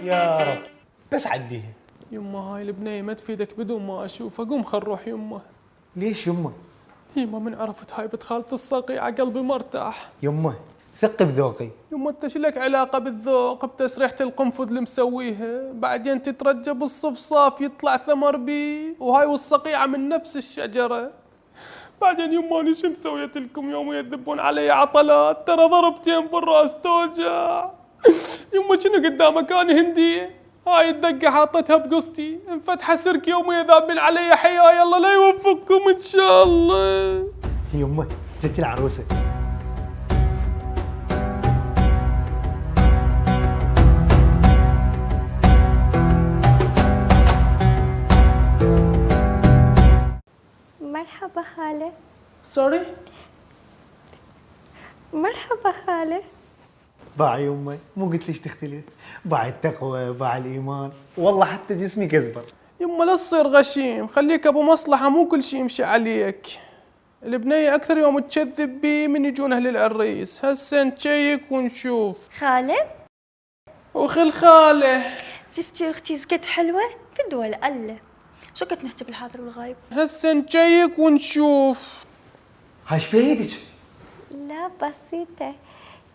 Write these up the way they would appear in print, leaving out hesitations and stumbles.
يا رب بس عديها. يمه هاي البنية ما تفيدك بدون ما اشوفها، قوم خل نروح يمه. ليش يمه؟ يمه من عرفت هاي بنت خالة الصقيعة قلبي مرتاح. يمه ثق بذوقي. يمه انت شلك علاقة بالذوق بتسريحة القنفذ اللي مسويها، بعدين تترجى بالصفصاف يطلع ثمر بي، وهاي والصقيعة من نفس الشجرة. بعدين يمه انا شو مسويت لكم يوم يذبون علي عطلات؟ ترى ضربتين بالراس توجع. يمه شنو قدامك انا هندية؟ هاي الدقة حاطتها بقصتي، انفتح سرك يوم يذابين علي حياة، يلا لا يوفقكم ان شاء الله. يمه جت العروسة. مرحبا خالة. سوري؟ مرحبا خالة. باع يمه مو قلت ليش تختلف؟ باع التقوى، باع الإيمان، والله حتى جسمي كزبر. يما لا تصير غشيم، خليك ابو مصلحة، مو كل شي يمشي عليك. البنية اكثر يوم تكذب بي من يجون اهل العريس، هسه نشيك ونشوف. خالة وخل خاله. شفتي اختي زكت حلوة؟ في الدول الله. شو كنت نحكي بالحاضر والغايب؟ هسه نشيك ونشوف. هاي ايش بايدك؟ لا بسيطة،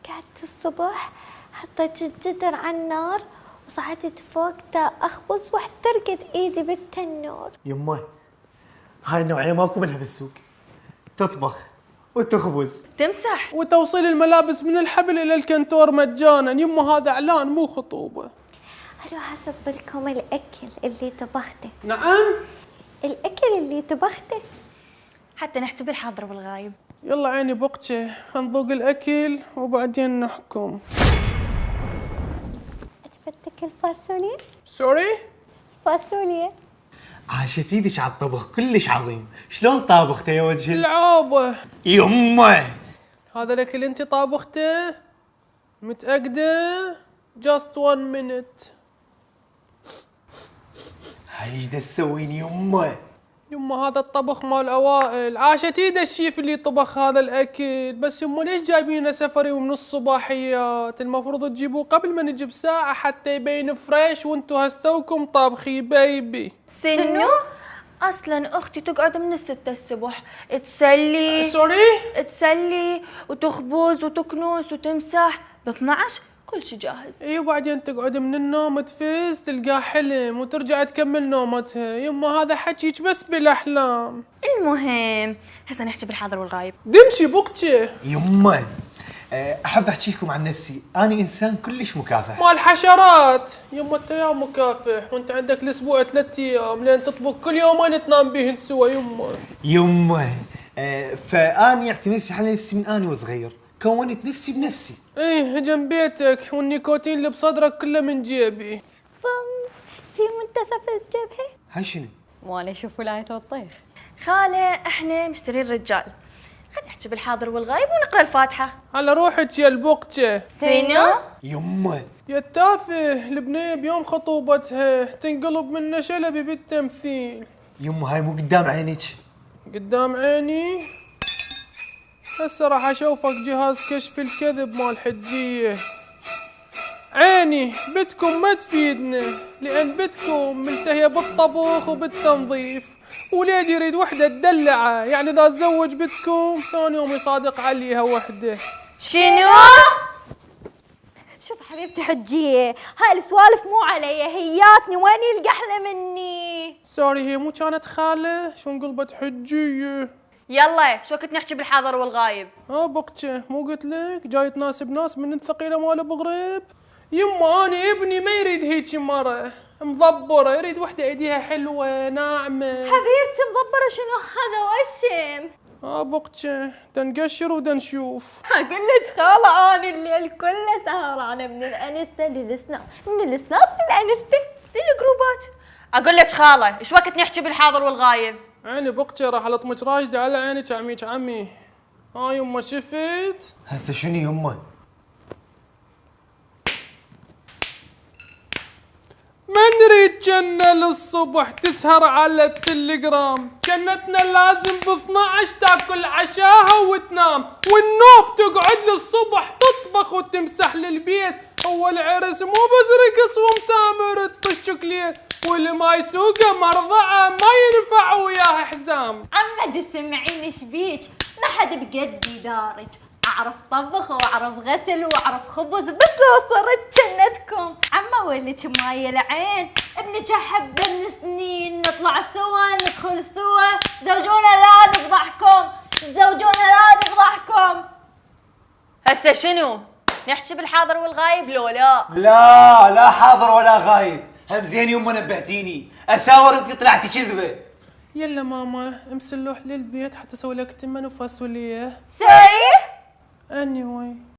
قعدت الصبح حطيت الجدر على النار وصعدت فوق تا اخبز واحترقت ايدي بالتنور. يمه هاي النوعية ماكو منها بالسوق، تطبخ وتخبز تمسح وتوصيل الملابس من الحبل الى الكنتور مجانا. يما هذا اعلان مو خطوبة. اروح اصب لكم الاكل اللي طبخته. نعم؟ الاكل اللي طبخته حتى نحكي بالحاضر والغايب. يلا عيني بقشة، نذوق الاكل وبعدين نحكم. عجبتك الفاصوليا؟ سوري؟ فاصوليا. عاشت ايدك على الطبخ كلش عظيم، شلون طابخته يا وجهي؟ العابة. يمه هذا الاكل انت طابخته؟ متأكدة؟ just 1 minute. هاي ايش دا تسوين يمه؟ يما هذا الطبخ مال اوائل، عاشت ايده الشيف اللي طبخ هذا الاكل، بس يما ليش جايبينه سفري ومن الصباحيات؟ المفروض تجيبوه قبل ما نجي بساعة حتى يبين فريش وانتو هستوكم طابخي بيبي. سنو؟ اصلا اختي تقعد من 6 الصبح تسلي سوري؟ وتخبز وتكنس وتمسح، ب 12 كل شيء جاهز. اي وبعدين تقعد من النوم تفز تلقاه حلم وترجع تكمل نومتها. يما هذا حكيك بس بالاحلام. المهم هسه نحكي بالحاضر والغايب. دمشي بقتي. يمه احب احكي لكم عن نفسي، انا انسان كلش مكافح. مال حشرات. يما انت يا مكافح وانت عندك الاسبوع 3 ايام لين تطبخ كل يومين تنام بيهن سوا. يمه فاني اعتمدت على نفسي من اني وصغير، كونت نفسي بنفسي. ايه جنب بيتك، والنيكوتين اللي بصدرك كله من جيبي. في منتصف الجبهة. هاي شنو؟ وانا اشوف ولاية الطيخ. خالة احنا مشترين رجال، خلينا نحكي بالحاضر والغايب ونقرا الفاتحة. على روحك يا البقجة. سينو؟ يمه يا التافه، البنية بيوم خطوبتها تنقلب من شلبي بالتمثيل. يمه هاي مو قدام عينك. قدام عيني؟ هسه راح اشوفك جهاز كشف الكذب مال حجية. عيني بتكم ما تفيدنا، لان بتكم منتهية بالطبخ وبالتنظيف، وليدي يريد وحدة تدلعه، يعني اذا تزوج بتكم ثاني يوم يصادق عليها وحدة. شنو؟ شوف حبيبتي حجية، هاي السوالف مو علي، هياتني وين يلقى احلى مني. سوري هي مو كانت خالة، شو انقلبت حجية. يلا شو كنت نحكي بالحاضر والغايب؟ بقجة مو قلت لك جاي تناسب ناس من الثقيلة مال بغريب. يما انا ابني ما يريد هيك مرة مضبرة، يريد وحدة ايديها حلوة ناعمة. حبيبتي مضبرة شنو هذا وشم؟ بقجة دنقشر ودنشوف. اقول لك خالة انا الليل كله سهرانة من الانستا للسناب، من السناب للانستا للجروبات. اقول لك خالة ايش وقت نحكي بالحاضر والغايب؟ عيني بقجة راح الطمج راشدة على عينك عميك عمي. يما شفت؟ هسه شنو يمه؟ ما نريد جنة للصبح تسهر على التليجرام، جنتنا لازم ب 12 تاكل عشاها وتنام، والنوب تقعد للصبح تطبخ وتمسح للبيت هو العرس مو بس رقص ومسامر تطشك ليه، واللي ما يسوقه مرضعه ما ينفع وياه حزام. عمد سمعين ايش بيك؟ ما حد بقدي دارج، اعرف طبخ واعرف غسل واعرف خبز، بس لو صرت جنتكم. عمه ولك ماي العين، ابنك احبه من سنين، نطلع سوا ندخل سوا، زوجونا لا نفضحكم، زوجونا لا نفضحكم. هسه شنو؟ نحكي بالحاضر والغايب لو لا؟ لا حاضر ولا غايب. هم زين يمه نبهتيني، اساور انت طلعتي كذبه. يلا ماما امسلوح للبيت حتى اسوي لك تمن وفاصوليا. سوري؟ anyway